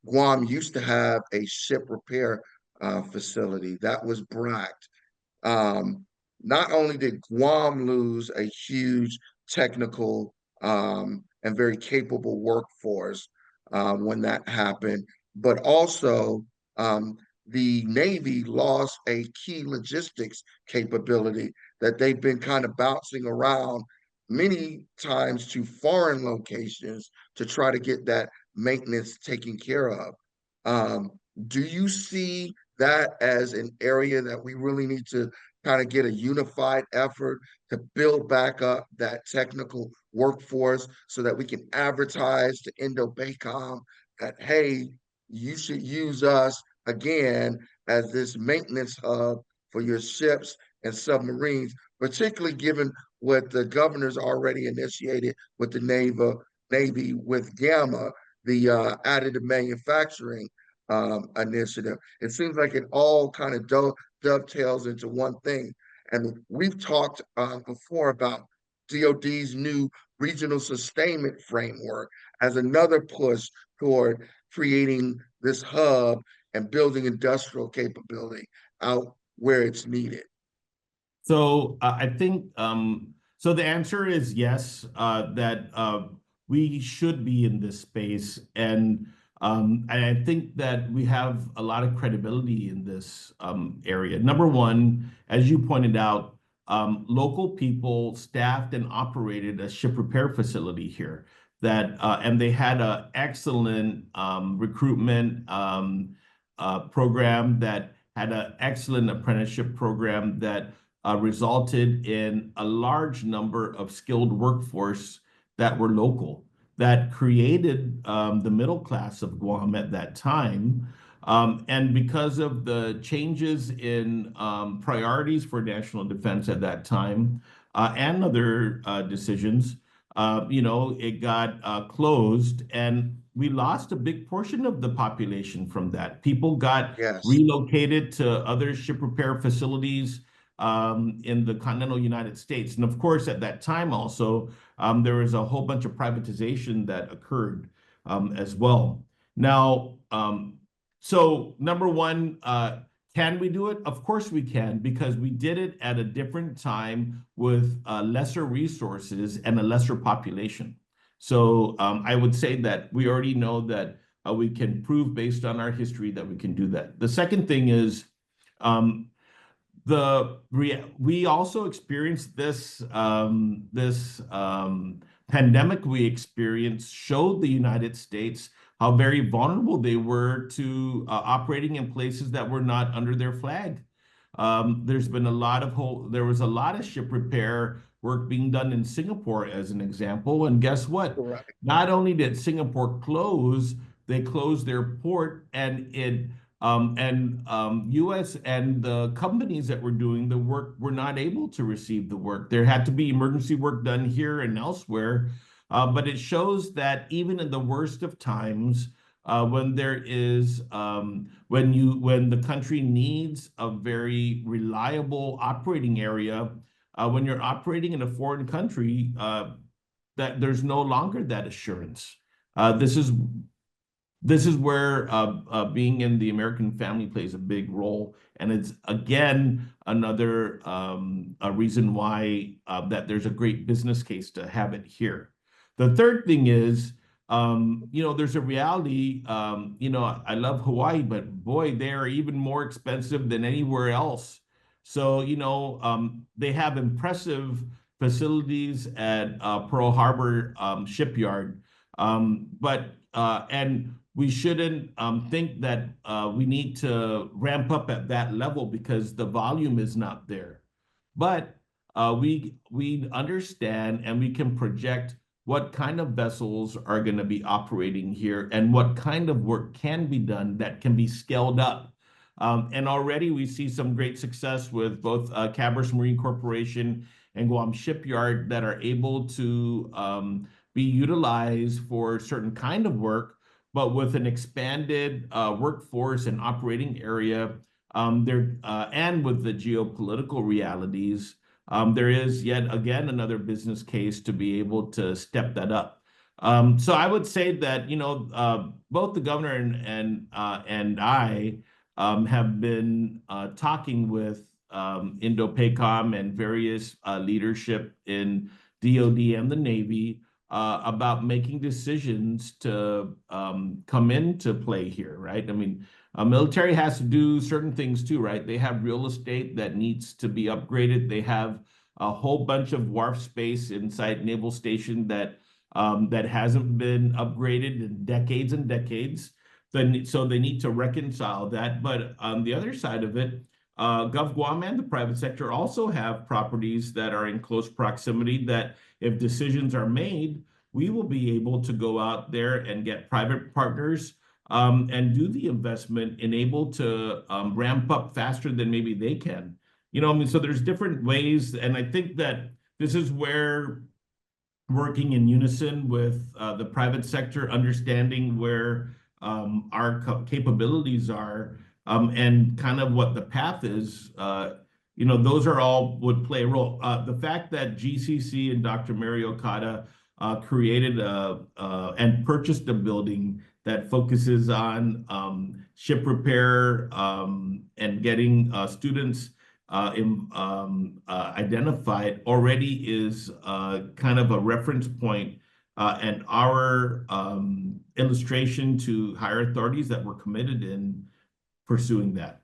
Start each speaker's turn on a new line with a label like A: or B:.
A: Guam used to have a ship repair facility that was bracked. Um, Not only did Guam lose a huge technical and very capable workforce when that happened, but also um, the Navy lost a key logistics capability that they've been kind of bouncing around many times to foreign locations to try to get that maintenance taken care of. Um, do you see that as an area that we really need to kind of get a unified effort to build back up that technical workforce so that we can advertise to Indo-BACOM that, hey, you should use us again as this maintenance hub for your ships and submarines, particularly given what the governor's already initiated with the Navy with Gamma, the additive manufacturing initiative. It seems like it all kind of dovetails into one thing. And we've talked before about DOD's new regional sustainment framework as another push toward creating this hub and building industrial capability out where it's needed.
B: So I think so. The answer is yes. That we should be in this space, and I think that we have a lot of credibility in this area. Number one, as you pointed out, local people staffed and operated a ship repair facility here. That and they had an excellent recruitment program that had an excellent apprenticeship program that resulted in a large number of skilled workforce that were local, that created the middle class of Guam at that time. And because of the changes in priorities for national defense at that time and other decisions, it got closed, and we lost a big portion of the population from that. People got
A: Yes.
B: relocated to other ship repair facilities in the continental United States. And of course, at that time also, there was a whole bunch of privatization that occurred as well. Now, so number one, can we do it? Of course we can, because we did it at a different time with lesser resources and a lesser population. So I would say that we already know that we can prove based on our history that we can do that. The second thing is um, we also experienced this pandemic we experienced showed the United States how very vulnerable they were to operating in places that were not under their flag. There was a lot of ship repair work being done in Singapore as an example. And guess what?
A: Correct.
B: Not only did Singapore close, they closed their port, U.S. and the companies that were doing the work were not able to receive the work. There had to be emergency work done here and elsewhere. But it shows that even in the worst of times, when the country needs a very reliable operating area, when you're operating in a foreign country, that there's no longer that assurance. This is where being in the American family plays a big role. And it's, again, another a reason why that there's a great business case to have it here. The third thing is, there's a reality. I love Hawaii, but boy, they are even more expensive than anywhere else. So, they have impressive facilities at Pearl Harbor Shipyard. And we shouldn't think that we need to ramp up at that level because the volume is not there. But we understand and we can project what kind of vessels are going to be operating here and what kind of work can be done that can be scaled up. And already we see some great success with both Cabers Marine Corporation and Guam Shipyard that are able to be utilized for certain kind of work, but with an expanded workforce and operating area, and with the geopolitical realities, there is yet again another business case to be able to step that up. So I would say that, both the governor and I have been talking with Indo-PACOM and various leadership in DoD and the Navy about making decisions to come into play here, right? I mean, military has to do certain things too, right? They have real estate that needs to be upgraded. They have a whole bunch of wharf space inside Naval Station that hasn't been upgraded in decades and decades. Then, so they need to reconcile that. But on the other side of it, Gov Guam and the private sector also have properties that are in close proximity that if decisions are made, we will be able to go out there and get private partners and do the investment and able to ramp up faster than maybe they can. I mean, so there's different ways. And I think that this is where working in unison with the private sector, understanding where our capabilities are and kind of what the path is, those are all would play a role. The fact that GCC and Dr. Mary Okada created and purchased a building that focuses on ship repair and getting students identified already is kind of a reference point and our illustration to higher authorities that we're committed in pursuing that.